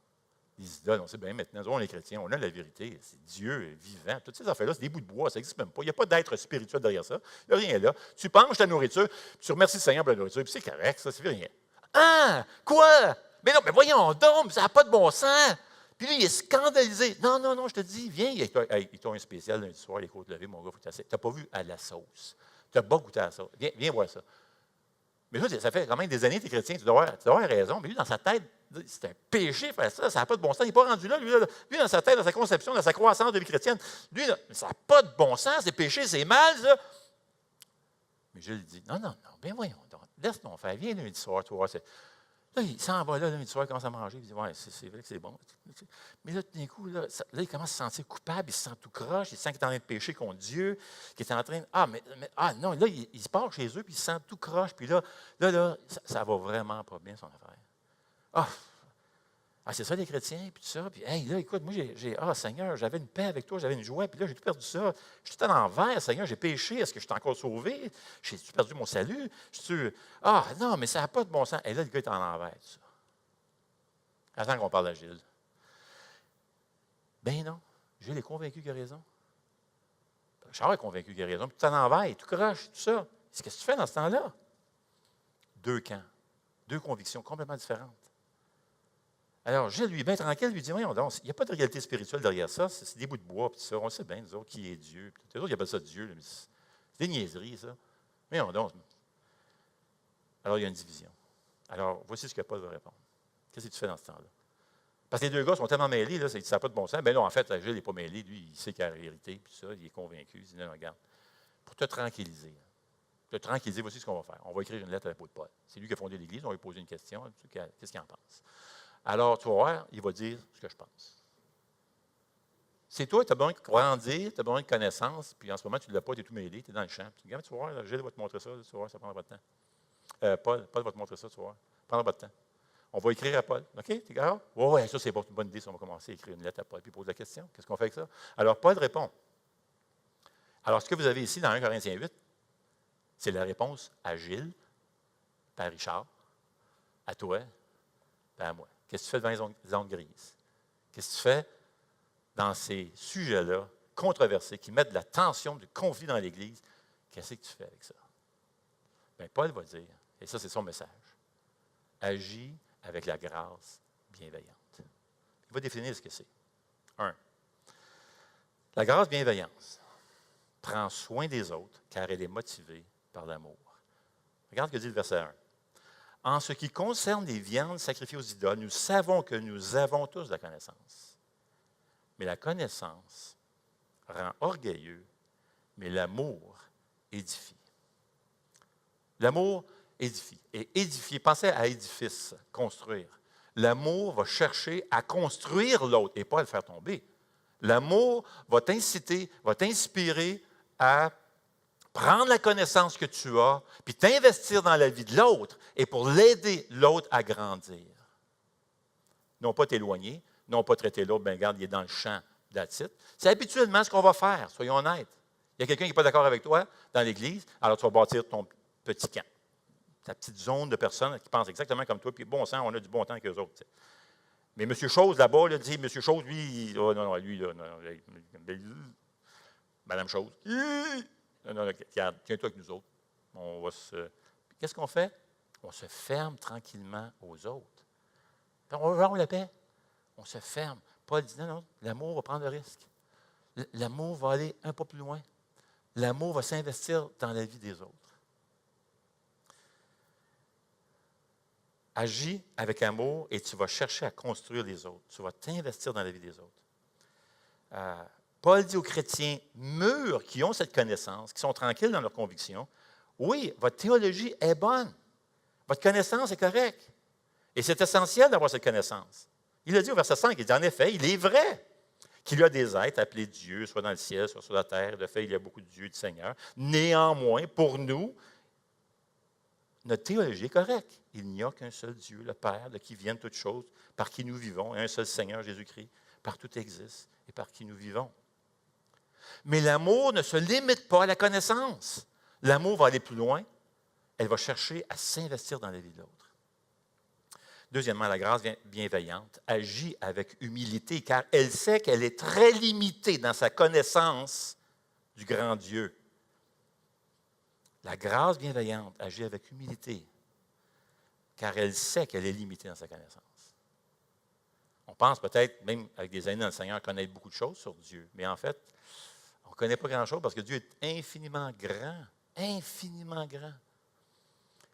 Les idoles, on sait bien maintenant, nous, on est chrétiens, on a la vérité, c'est Dieu vivant. Toutes ces affaires-là, c'est des bouts de bois, ça n'existe même pas. Il n'y a pas d'être spirituel derrière ça. Il n'y a rien là. Tu penches ta nourriture, puis tu remercies le Seigneur pour la nourriture, puis c'est correct, ça, c'est rien. Ah! Quoi? Mais non, mais voyons donc, ça n'a pas de bon sens. Puis lui, il est scandalisé. Non, non, non, je te dis, viens, il t'a un spécial lundi soir, les côtes levées, mon gars, faut que tu n'as pas vu à la sauce. Tu n'as pas goûté à la sauce. Viens voir ça. Mais là, ça fait quand même des années que tu es chrétien, tu dois avoir raison. Mais lui, dans sa tête, c'est un péché faire ça, ça n'a pas de bon sens. Il n'est pas rendu là. Lui, dans sa tête, dans sa conception, dans sa croissance de vie chrétienne, lui, là, ça n'a pas de bon sens, c'est péché, c'est mal, ça. Mais je lui dis, non, bien voyons donc, laisse-nous faire, viens lundi soir, tu vois. Là, il s'en va là, lundi soir, il commence à manger, il dit, ouais, c'est vrai que c'est bon. Mais là, tout d'un coup, là, il commence à se sentir coupable, il se sent tout croche, il sent qu'il est en train de pécher contre Dieu, qu'il est en train de, non, là, il se part chez eux, puis il se sent tout croche, puis là, ça va vraiment pas bien, son affaire. C'est ça les chrétiens, puis tout ça. Puis, hey, là, écoute, moi, Seigneur, j'avais une paix avec toi, j'avais une joie, puis là, j'ai tout perdu ça. Je suis tout à l'envers, Seigneur, j'ai péché, est-ce que je suis encore sauvé? J'ai-tu perdu mon salut? Non, mais ça n'a pas de bon sens. Et là, le gars est en l'envers, tout ça. Attends qu'on parle à Gilles. Ben non, Gilles est convaincu qu'il a raison. Charles est convaincu qu'il a raison, puis tout à l'envers, tout croche, tout ça. Qu'est-ce que tu fais dans ce temps-là? 2 camps, 2 convictions complètement différentes. Alors, Gilles, lui, bien tranquille, lui dit, voyons donc, il n'y a pas de réalité spirituelle derrière ça, c'est des bouts de bois, puis tout ça, on sait bien, nous autres, qui est Dieu. Puis, les autres, ils appellent ça Dieu, mais c'est des niaiseries, ça. Voyons donc. Alors, il y a une division. Alors, voici ce que Paul va répondre. Qu'est-ce que tu fais dans ce temps-là? Parce que les 2 gars sont tellement mêlés, là, ça n'a pas de bon sens. Mais là, en fait, Gilles n'est pas mêlé, lui, il sait qu'il a la vérité, puis ça, il est convaincu. Il dit, non, regarde, pour te tranquilliser, voici ce qu'on va faire. On va écrire une lettre à l'apôtre Paul. C'est lui qui a fondé l'Église, on va lui poser une question, qu'est-ce qu'il en pense? Alors, tu vas voir, il va dire ce que je pense. C'est toi, tu as besoin de grandir, tu as besoin de connaissances, puis en ce moment, tu ne l'as pas, tu es tout mêlé, tu es dans le champ. Tu vas voir, Gilles va te montrer ça, tu vas voir, ça prendra pas de temps. Paul va te montrer ça, tu vas voir. Ça prendra pas de temps. On va écrire à Paul. OK? T'es d'accord? Oui, ça, c'est une bonne idée, si on va commencer à écrire une lettre à Paul, puis pose la question. Qu'est-ce qu'on fait avec ça? Alors, Paul répond. Alors, ce que vous avez ici dans 1 Corinthiens 8, c'est la réponse à Gilles, à Richard, à toi, et à moi. Qu'est-ce que tu fais devant les ondes grises? Qu'est-ce que tu fais dans ces sujets-là controversés qui mettent de la tension, du conflit dans l'Église? Qu'est-ce que tu fais avec ça? Bien, Paul va dire, et ça, c'est son message, agis avec la grâce bienveillante. Il va définir ce que c'est. 1. La grâce bienveillante prend soin des autres car elle est motivée par l'amour. Regarde ce que dit le verset 1. En ce qui concerne les viandes sacrifiées aux idoles, nous savons que nous avons tous la connaissance. Mais la connaissance rend orgueilleux, mais l'amour édifie. L'amour édifie. Et édifier, pensez à édifice, construire. L'amour va chercher à construire l'autre et pas à le faire tomber. L'amour va t'inciter, va t'inspirer à prendre la connaissance que tu as, puis t'investir dans la vie de l'autre et pour l'aider l'autre à grandir. Non pas t'éloigner, non pas traiter l'autre, bien regarde, il est dans le champ that's it. C'est habituellement ce qu'on va faire, soyons honnêtes. Il y a quelqu'un qui n'est pas d'accord avec toi dans l'Église, alors tu vas bâtir ton petit camp, ta petite zone de personnes qui pensent exactement comme toi, puis bon sang, on a du bon temps avec eux autres. T'sais. Mais M. Chose, là-bas, là, dit, M. Chose, lui, lui, là, Madame Chose, non, regarde, tiens-toi avec nous autres. On va se... Qu'est-ce qu'on fait? On se ferme tranquillement aux autres. On va avoir la paix. On se ferme. Paul dit, non, l'amour va prendre le risque. L'amour va aller un peu plus loin. L'amour va s'investir dans la vie des autres. Agis avec amour et tu vas chercher à construire les autres. Tu vas t'investir dans la vie des autres. Paul dit aux chrétiens mûrs qui ont cette connaissance, qui sont tranquilles dans leurs convictions, oui, votre théologie est bonne. Votre connaissance est correcte. Et c'est essentiel d'avoir cette connaissance. Il a dit au verset 5, il dit en effet, il est vrai qu'il y a des êtres appelés Dieu, soit dans le ciel, soit sur la terre. De fait, il y a beaucoup de dieux et de seigneurs. Néanmoins, pour nous, notre théologie est correcte. Il n'y a qu'un seul Dieu, le Père, de qui viennent toutes choses, par qui nous vivons, et un seul Seigneur, Jésus-Christ, par tout existe et par qui nous vivons. Mais l'amour ne se limite pas à la connaissance. L'amour va aller plus loin. Elle va chercher à s'investir dans la vie de l'autre. Deuxièmement, la grâce bienveillante agit avec humilité, car elle sait qu'elle est très limitée dans sa connaissance du grand Dieu. La grâce bienveillante agit avec humilité, car elle sait qu'elle est limitée dans sa connaissance. On pense peut-être, même avec des années dans le Seigneur, connaître beaucoup de choses sur Dieu, mais en fait, on ne connaît pas grand-chose parce que Dieu est infiniment grand, infiniment grand.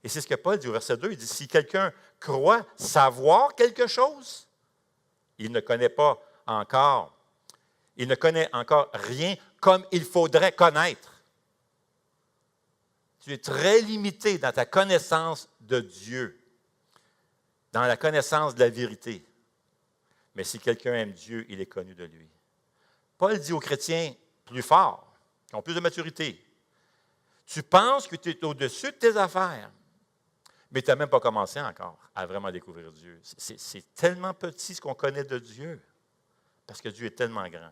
Et c'est ce que Paul dit au verset 2. Il dit, si quelqu'un croit savoir quelque chose, il ne connaît pas encore. Il ne connaît encore rien comme il faudrait connaître. Tu es très limité dans ta connaissance de Dieu, dans la connaissance de la vérité. Mais si quelqu'un aime Dieu, il est connu de lui. Paul dit aux chrétiens plus forts, qui ont plus de maturité, tu penses que tu es au-dessus de tes affaires, mais tu n'as même pas commencé encore à vraiment découvrir Dieu. C'est tellement petit ce qu'on connaît de Dieu, parce que Dieu est tellement grand.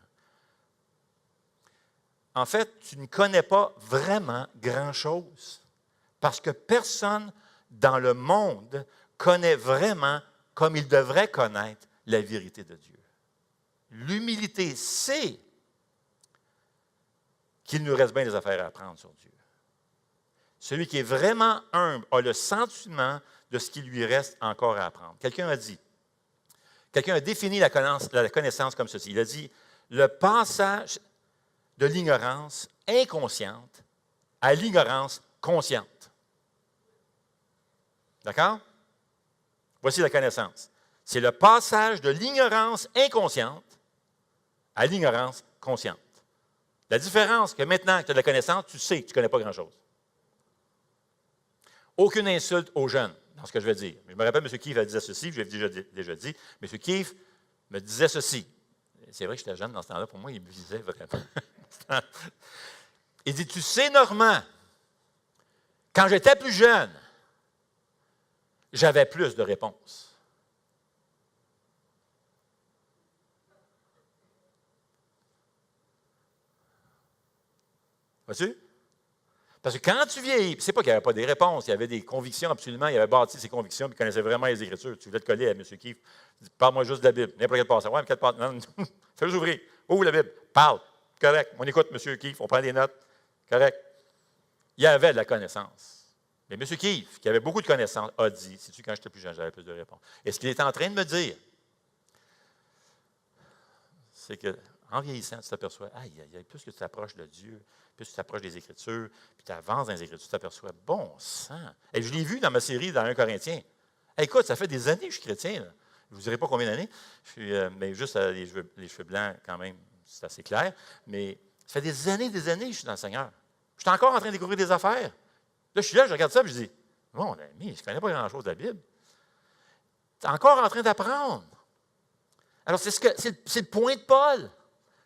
En fait, tu ne connais pas vraiment grand-chose, parce que personne dans le monde connaît vraiment comme il devrait connaître la vérité de Dieu. L'humilité, c'est qu'il nous reste bien des affaires à apprendre sur Dieu. Celui qui est vraiment humble a le sentiment de ce qu'il lui reste encore à apprendre. Quelqu'un a défini la connaissance comme ceci. Il a dit, le passage de l'ignorance inconsciente à l'ignorance consciente. D'accord? Voici la connaissance. C'est le passage de l'ignorance inconsciente à l'ignorance consciente. La différence, que maintenant que tu as de la connaissance, tu sais que tu ne connais pas grand-chose. Aucune insulte aux jeunes, dans ce que je vais dire. Je me rappelle, M. Keefe disait ceci, je l'ai déjà dit. M. Keefe me disait ceci. C'est vrai que j'étais jeune dans ce temps-là, pour moi, il me visait vraiment. Il dit, tu sais, Normand, quand j'étais plus jeune, j'avais plus de réponses. Vois-tu? Parce que quand tu vieillis, c'est pas qu'il n'y avait pas des réponses, il y avait des convictions absolument, il avait bâti ses convictions, puis il connaissait vraiment les Écritures. Tu voulais te coller à M. Keefe, parle-moi juste de la Bible, n'importe quel passage. Ouais, mais quel passage? Non, fais juste ouvrir. Ouvre la Bible, parle. Correct. On écoute M. Keefe, on prend des notes. Correct. Il y avait de la connaissance. Mais M. Keefe, qui avait beaucoup de connaissances, a dit, sais-tu, quand j'étais plus jeune, j'avais plus de réponses. Et ce qu'il est en train de me dire, c'est qu'en vieillissant, tu t'aperçois, plus que tu t'approches de Dieu, plus tu t'approches des Écritures, puis tu avances dans les Écritures, tu t'aperçois, bon sang. Et je l'ai vu dans ma série, dans 1 Corinthiens. Écoute, ça fait des années que je suis chrétien. Là. Je ne vous dirai pas combien d'années, mais juste les cheveux blancs, quand même, c'est assez clair. Mais ça fait des années que je suis dans le Seigneur. Je suis encore en train de découvrir des affaires. Là, je regarde ça et je dis, mon ami, je ne connais pas grand-chose de la Bible. Tu es encore en train d'apprendre. Alors, c'est le point de Paul.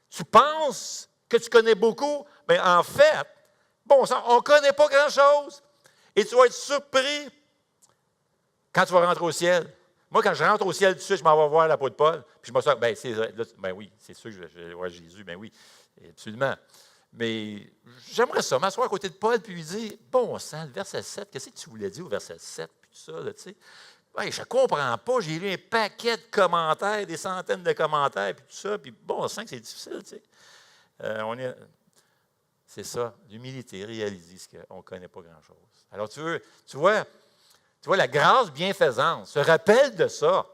Tu penses que tu connais beaucoup, mais en fait, bon sang, on ne connaît pas grand-chose. Et tu vas être surpris quand tu vas rentrer au ciel. Moi, quand je rentre au ciel, tout de suite, je m'en vais voir la peau de Paul, puis je me sors, oui, c'est sûr que je vais voir Jésus, ben oui, absolument. Mais j'aimerais ça, m'asseoir à côté de Paul, puis lui dire, bon sang, le verset 7, qu'est-ce que tu voulais dire au verset 7, puis tout ça, là, tu sais. Ouais, je ne comprends pas, j'ai lu un paquet de commentaires, des centaines de commentaires, puis tout ça, puis bon sang, c'est difficile, tu sais. C'est ça, l'humilité, réaliser qu'on ne connaît pas grand-chose. Alors, tu vois, la grâce bienfaisante se rappelle de ça,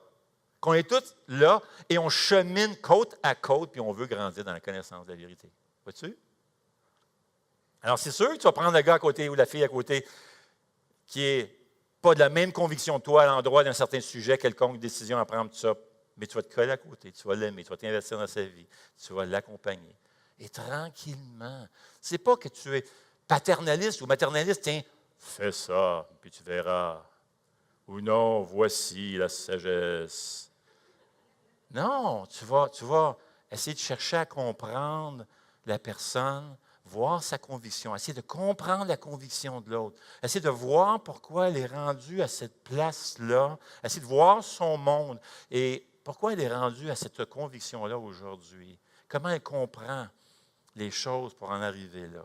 qu'on est tous là et on chemine côte à côte, puis on veut grandir dans la connaissance de la vérité. Vois-tu? Alors, c'est sûr que tu vas prendre le gars à côté ou la fille à côté qui n'est pas de la même conviction que toi à l'endroit d'un certain sujet, quelconque décision à prendre, tout ça, mais tu vas te coller à côté, tu vas l'aimer, tu vas t'investir dans sa vie, tu vas l'accompagner. Et tranquillement, c'est pas que tu es paternaliste ou maternaliste, tiens, fais ça, puis tu verras. Ou non, voici la sagesse. Non, tu vas essayer de chercher à comprendre la personne, voir sa conviction, essayer de comprendre la conviction de l'autre, essayer de voir pourquoi elle est rendue à cette place-là, essayer de voir son monde et pourquoi elle est rendue à cette conviction-là aujourd'hui. Comment elle comprend les choses pour en arriver là.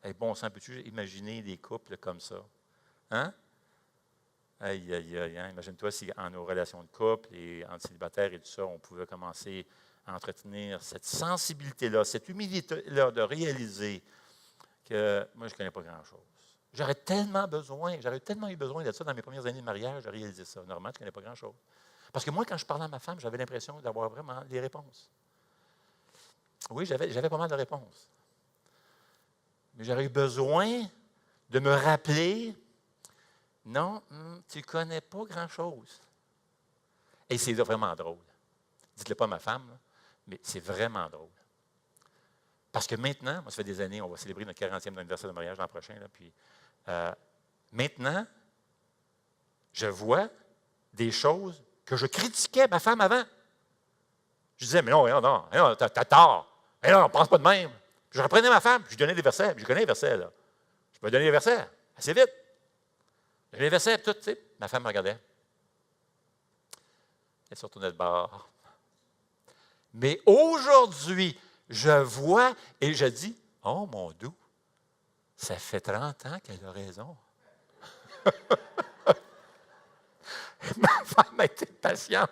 Hey, bon sang, peux-tu imaginer des couples comme ça? Hein? Aïe, aïe, aïe. Hein? Imagine-toi si en nos relations de couple et en célibataire et tout ça, on pouvait commencer à entretenir cette sensibilité-là, cette humilité-là de réaliser que moi, je ne connais pas grand-chose. J'aurais tellement eu besoin de ça dans mes premières années de mariage, de réaliser ça. Normalement, je ne connais pas grand-chose. Parce que moi, quand je parlais à ma femme, j'avais l'impression d'avoir vraiment des réponses. Oui, j'avais pas mal de réponses. Mais j'aurais eu besoin de me rappeler Non, tu ne connais pas grand-chose. Et c'est vraiment drôle. Dites-le pas à ma femme, là, mais c'est vraiment drôle. Parce que maintenant, moi, ça fait des années, on va célébrer notre 40e anniversaire de mariage l'an prochain. Là, puis, maintenant, je vois des choses que je critiquais ma femme avant. Je disais, mais non, t'as tort. Mais non, on ne pense pas de même. Puis je reprenais ma femme, puis je donnais des versets. Puis je connais les versets, là. Je peux donner les versets assez vite. Je donnais les versets, puis tout, tu sais. Ma femme me regardait. Elle se retournait de bord. Mais aujourd'hui, je vois et je dis, oh mon Dieu, ça fait 30 ans qu'elle a raison. Ma femme a été patiente.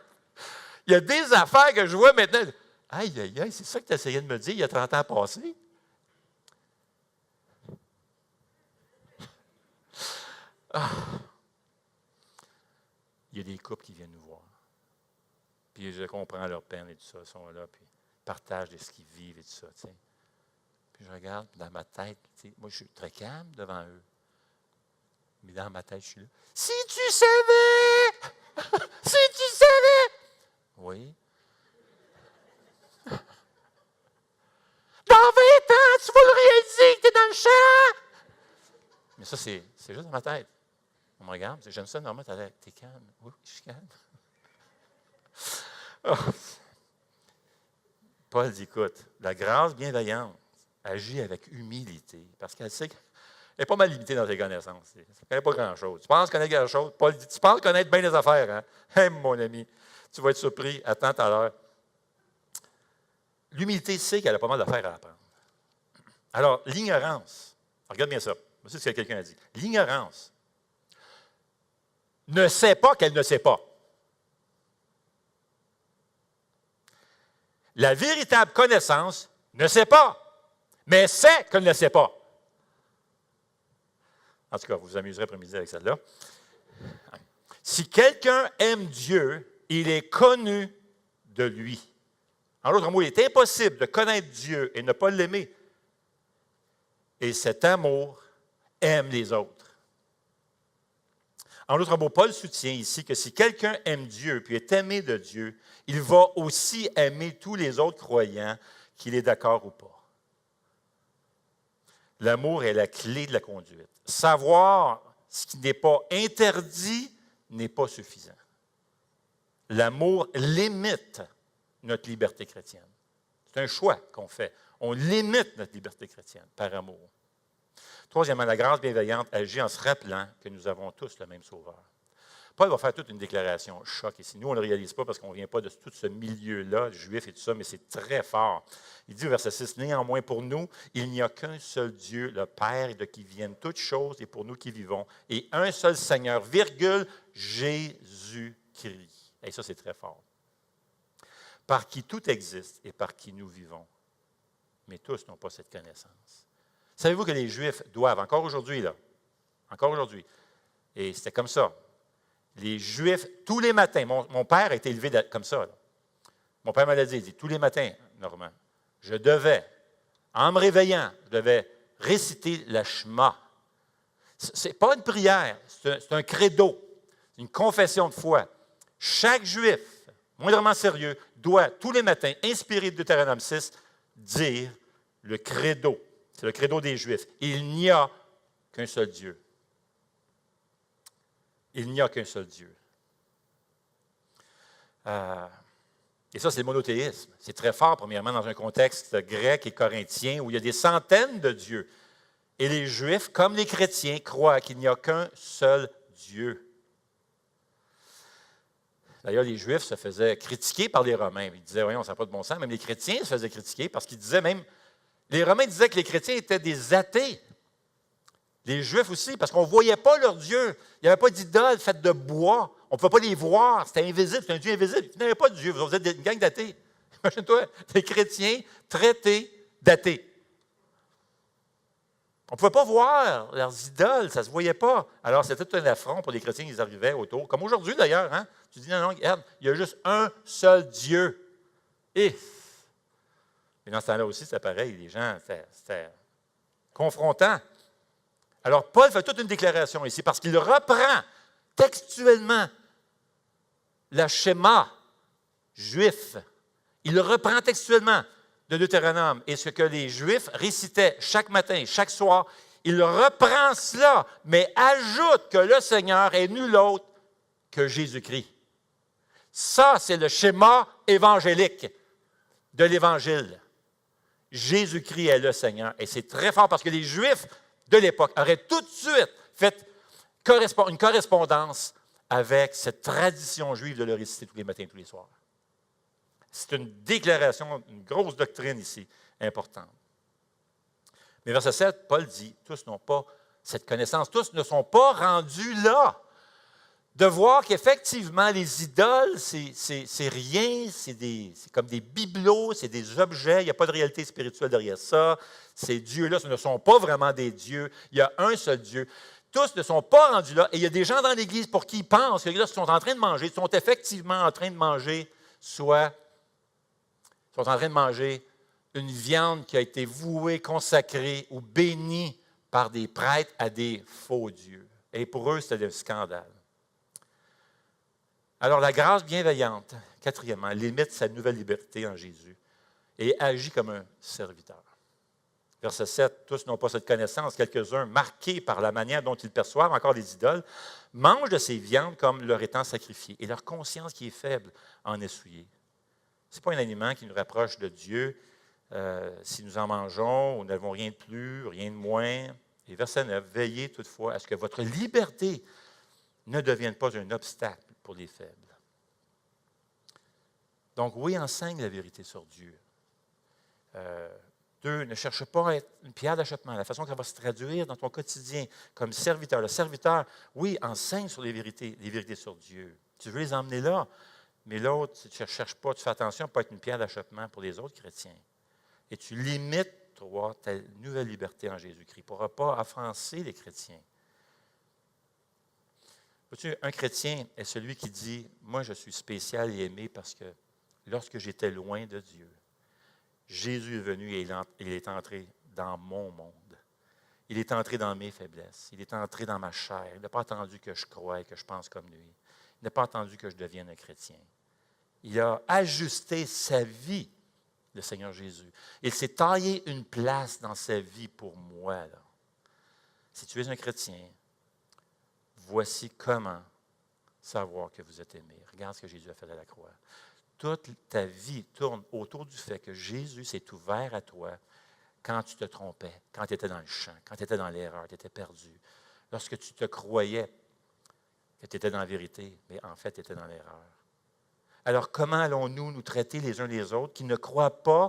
Il y a des affaires que je vois maintenant. Aïe, aïe, aïe, c'est ça que tu essayais de me dire il y a 30 ans passés. Ah. Il y a des couples qui viennent nous voir. Puis je comprends leur peine et tout ça. Ils sont là, puis ils partagent de ce qu'ils vivent et tout ça. Tu sais. Puis je regarde dans ma tête. Tu sais, moi, je suis très calme devant eux. Mais dans ma tête, je suis là. Si tu savais! Si tu savais! Oui. Dans 20 ans, tu vas le réaliser que tu es dans le champ! Mais ça, c'est juste dans ma tête. On me regarde, j'aime ça, normalement, t'es calme. Oui, je suis calme. Oh. Paul dit, écoute, la grâce bienveillante agit avec humilité, parce qu'elle sait qu'elle n'est pas mal limitée dans ses connaissances. Elle ne connaît pas grand-chose. Tu penses connaître quelque chose? Paul dit, tu penses connaître bien les affaires, hein? Hey, mon ami, tu vas être surpris. Attends tout à l'heure. L'humilité sait qu'elle a pas mal d'affaires à apprendre. Alors, l'ignorance, regarde bien ça. C'est ce que quelqu'un a dit. L'ignorance ne sait pas qu'elle ne sait pas. La véritable connaissance ne sait pas, mais sait qu'elle ne sait pas. En tout cas, vous vous amuserez après-midi avec celle-là. Si quelqu'un aime Dieu, il est connu de lui. En d'autres mots, il est impossible de connaître Dieu et ne pas l'aimer. Et cet amour aime les autres. En d'autres mots, Paul soutient ici que si quelqu'un aime Dieu puis est aimé de Dieu, il va aussi aimer tous les autres croyants, qu'il est d'accord ou pas. L'amour est la clé de la conduite. Savoir ce qui n'est pas interdit n'est pas suffisant. L'amour limite notre liberté chrétienne. C'est un choix qu'on fait. On limite notre liberté chrétienne par amour. Troisièmement, la grâce bienveillante agit en se rappelant que nous avons tous le même Sauveur. Paul va faire toute une déclaration choc ici. Nous, on ne le réalise pas parce qu'on ne vient pas de tout ce milieu-là, juif et tout ça, mais c'est très fort. Il dit au verset 6, « Néanmoins, pour nous, il n'y a qu'un seul Dieu, le Père, de qui viennent toutes choses, et pour nous qui vivons, et un seul Seigneur, virgule, Jésus-Christ. » Et ça, c'est très fort. Par qui tout existe et par qui nous vivons. Mais tous n'ont pas cette connaissance. Savez-vous que les Juifs doivent, encore aujourd'hui, et c'était comme ça, les Juifs, tous les matins, mon père a été élevé comme ça. Là. Mon père me l'a dit, il dit, tous les matins, Normand, je devais, en me réveillant, je devais réciter la Shema. Ce n'est pas une prière, c'est un credo, une confession de foi. Chaque Juif, moindrement sérieux, doit, tous les matins, inspiré de Deutéronome 6, dire le credo. C'est le credo des Juifs. Il n'y a qu'un seul Dieu. Il n'y a qu'un seul Dieu. Et ça, c'est le monothéisme. C'est très fort, premièrement, dans un contexte grec et corinthien où il y a des centaines de dieux. Et les Juifs, comme les chrétiens, croient qu'il n'y a qu'un seul Dieu. D'ailleurs, les Juifs se faisaient critiquer par les Romains. Ils disaient, voyons, ça n'a pas de bon sens. Même les chrétiens se faisaient critiquer parce qu'ils disaient même, les Romains disaient que les chrétiens étaient des athées. Les Juifs aussi, parce qu'on ne voyait pas leur Dieu. Il n'y avait pas d'idole faite de bois. On ne pouvait pas les voir. C'était invisible. C'était un Dieu invisible. Il n'y avait pas de Dieu. Vous êtes une gang d'athées. Imagine-toi, les chrétiens traités d'athées. On ne pouvait pas voir leurs idoles. Ça ne se voyait pas. Alors, c'était un affront pour les chrétiens. Ils arrivaient autour. Comme aujourd'hui, d'ailleurs. Hein? Tu dis, non, regarde, il y a juste un seul Dieu. Et dans ce temps-là aussi, c'était pareil. Les gens, c'était confrontant. Alors, Paul fait toute une déclaration ici parce qu'il reprend textuellement le schéma juif. Il le reprend textuellement de Deutéronome et ce que les Juifs récitaient chaque matin, chaque soir. Il reprend cela, mais ajoute que le Seigneur est nul autre que Jésus-Christ. Ça, c'est le schéma évangélique de l'Évangile. Jésus-Christ est le Seigneur. Et c'est très fort parce que les Juifs de l'époque auraient tout de suite fait une correspondance avec cette tradition juive de le réciter tous les matins, tous les soirs. C'est une déclaration, une grosse doctrine ici, importante. Mais verset 7, Paul dit, tous n'ont pas cette connaissance, tous ne sont pas rendus là. De voir qu'effectivement, les idoles, c'est rien, c'est comme des bibelots, c'est des objets, il n'y a pas de réalité spirituelle derrière ça. Ces dieux-là, ce ne sont pas vraiment des dieux, il y a un seul Dieu. Tous ne sont pas rendus là, et il y a des gens dans l'Église pour qui ils pensent que là, ils sont en train de manger, sont effectivement en train de manger, soit sont en train de manger une viande qui a été vouée, consacrée ou bénie par des prêtres à des faux dieux. Et pour eux, c'était un scandale. Alors, la grâce bienveillante, quatrièmement, limite sa nouvelle liberté en Jésus et agit comme un serviteur. Verset 7, tous n'ont pas cette connaissance, quelques-uns, marqués par la manière dont ils perçoivent encore les idoles, mangent de ces viandes comme leur étant sacrifiées, et leur conscience qui est faible en est souillée. Ce n'est pas un aliment qui nous rapproche de Dieu. Si nous en mangeons, nous n'avons rien de plus, rien de moins. Et verset 9, veillez toutefois à ce que votre liberté ne devienne pas un obstacle pour les faibles. Donc, oui, enseigne la vérité sur Dieu. 2, ne cherche pas à être une pierre d'achoppement. La façon qu'elle va se traduire dans ton quotidien comme serviteur. Le serviteur, oui, enseigne sur les vérités sur Dieu. Tu veux les emmener là, mais l'autre, si tu ne cherches pas, tu fais attention à ne pas être une pierre d'achoppement pour les autres chrétiens. Et tu limites, toi, ta nouvelle liberté en Jésus-Christ. Tu ne pourras pas offenser les chrétiens. Vois-tu, un chrétien est celui qui dit, moi je suis spécial et aimé parce que lorsque j'étais loin de Dieu, Jésus est venu et il est entré dans mon monde. Il est entré dans mes faiblesses. Il est entré dans ma chair. Il n'a pas attendu que je croie et que je pense comme lui. Il n'a pas attendu que je devienne un chrétien. Il a ajusté sa vie, le Seigneur Jésus. Il s'est taillé une place dans sa vie pour moi. Là. Si tu es un chrétien, voici comment savoir que vous êtes aimé. Regarde ce que Jésus a fait à la croix. Toute ta vie tourne autour du fait que Jésus s'est ouvert à toi quand tu te trompais, quand tu étais dans le champ, quand tu étais dans l'erreur, tu étais perdu. Lorsque tu te croyais que tu étais dans la vérité, mais en fait, tu étais dans l'erreur. Alors, comment allons-nous nous traiter les uns les autres qui ne croient pas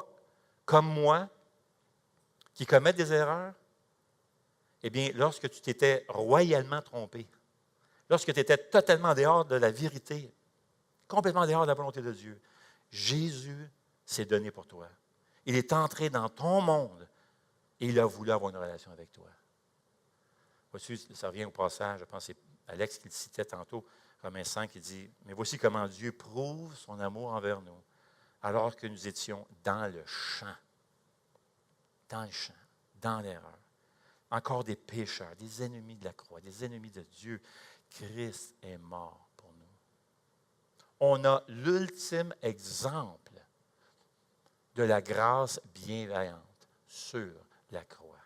comme moi, qui commettent des erreurs? Eh bien, lorsque tu t'étais royalement trompé, lorsque tu étais totalement dehors de la vérité, complètement dehors de la volonté de Dieu, Jésus s'est donné pour toi. Il est entré dans ton monde et il a voulu avoir une relation avec toi. Vois-tu, ça revient au passage, je pense que c'est Alex qui le citait tantôt, Romains 5, qui dit, « Mais voici comment Dieu prouve son amour envers nous, alors que nous étions dans le champ, dans l'erreur, encore des pécheurs, des ennemis de la croix, des ennemis de Dieu. Christ est mort pour nous. » On a l'ultime exemple de la grâce bienveillante sur la croix.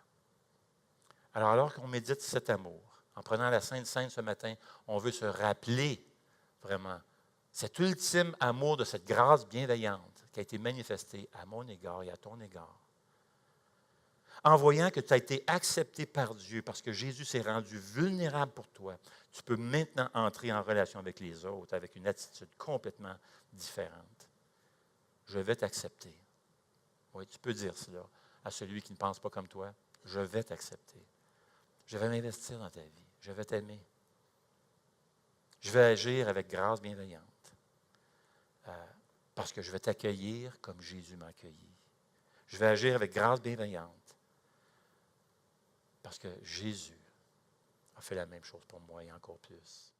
Alors qu'on médite cet amour, en prenant la Sainte Seine ce matin, on veut se rappeler vraiment cet ultime amour de cette grâce bienveillante qui a été manifestée à mon égard et à ton égard. En voyant que tu as été accepté par Dieu parce que Jésus s'est rendu vulnérable pour toi, tu peux maintenant entrer en relation avec les autres avec une attitude complètement différente. Je vais t'accepter. Oui, tu peux dire cela à celui qui ne pense pas comme toi. Je vais t'accepter. Je vais m'investir dans ta vie. Je vais t'aimer. Je vais agir avec grâce bienveillante. Parce que je vais t'accueillir comme Jésus m'a accueilli. Je vais agir avec grâce bienveillante. Parce que Jésus a fait la même chose pour moi et encore plus.